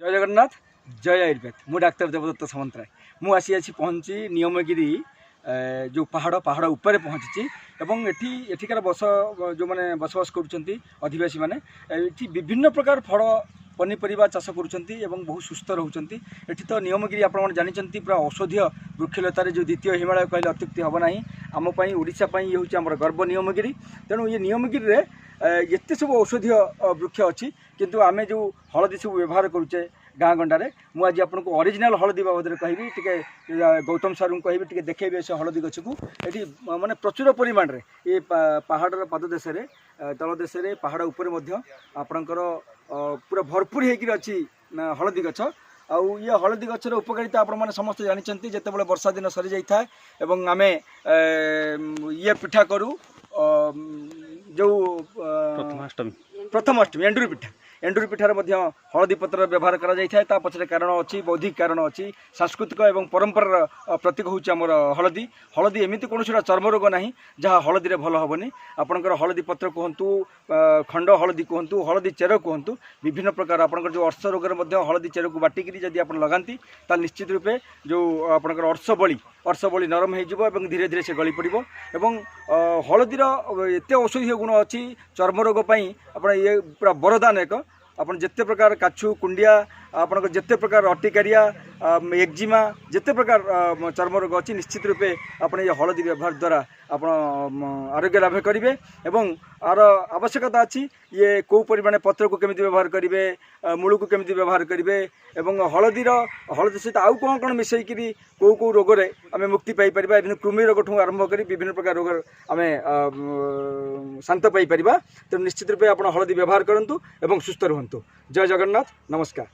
जय जगन्नाथ जय आयुर्वेद मु डाक्तर देवदत्त सामंतराय मु आसी पहुँची नियमगिरी जो पहाड़ ऊपर पहुँची एवं एठिकार जो मैंने बसवास करदिवासी मैंने ये विभिन्न प्रकार फल पनीपरिया चाष कर बहुत सुस्थ रोचंती एठी तो नियमगिरी आप जानते पूरा औषधीय वृक्षलतार जो द्वितीय हिमालय कहले अत्युक्ति हम ना आमपाई ओडिशा ये हूँ आम गर्व नियमगिरी तेणु ये नियमगिरी एत सब औषधीय वृक्ष अच्छी किंतु आमे जो हलदी सब व्यवहार करुचे गाँ गंडारे मुझे आपको ओरिजिनल हलदी बाबद में कहि टे गौतम सर को कहि टे देखेबे से हलदी गछ को ये माने प्रचुर परिमाण रे ये पहाड़ पददेश तल देश पहाड़ उपर आपणकर पूरा भरपूर होकर अच्छी हलदी गछ आउ ये हलदी गछर उपकारिता आपण मैंने समस्त जानते जिते वर्षा दिन सरी जाए एवं आमे ये पिठा करूँ जो प्रथमाष्टमी एंडुरी पिठार हलदी पत्र व्यवहार करा पछरे कारण अच्छी बौद्धिक कारण अच्छी सांस्कृतिक एवं परंपरार प्रतीक हूँ आमर हलदी हलदी एमती कौन चर्म रोग ना जहाँ हलदी रे भल हेनी आपंकर हलदी पत्र कहतु खंड हलदी कहतु हलदी चेर कहतु विभिन्न प्रकार आपंकर जो अर्श रोग हलदी चेर को बाटिक जदि आप लगाती निश्चित रूपे जो आपंकर अर्श बड़ी नरम हो धीरे धीरे से गली पड़ो एवं हलदीर एत औषधीय गुण अच्छी चर्म रोग आप ये पूरा वरदान एक आपन जिते प्रकार काछु कुंडिया आपन जिते प्रकार अर्टिकारिया एक्जिमा जिते प्रकार चर्म रोग अच्छी निश्चित रूपे आपन ये हलदी व्यवहार द्वारा आपन आरोग्य लाभ करेंगे एवं आर आवश्यकता अच्छी ये कौ परिमाण पत्र को केमिति व्यवहार करेंगे मूल को केमिति व्यवहार करेंगे एवं हलदी सहित आउ कौन कौन मिसईकरी कौ कौ रोग आम मुक्ति पाइपर कृमि रोग ठूँ आरंभ कर विभिन्न प्रकार रोग आम शांत पाइपर तेणु निश्चित रूपे आप हलदी व्यवहार करूँ एवं सुस्थ रुहतु। जय जगन्नाथ नमस्कार।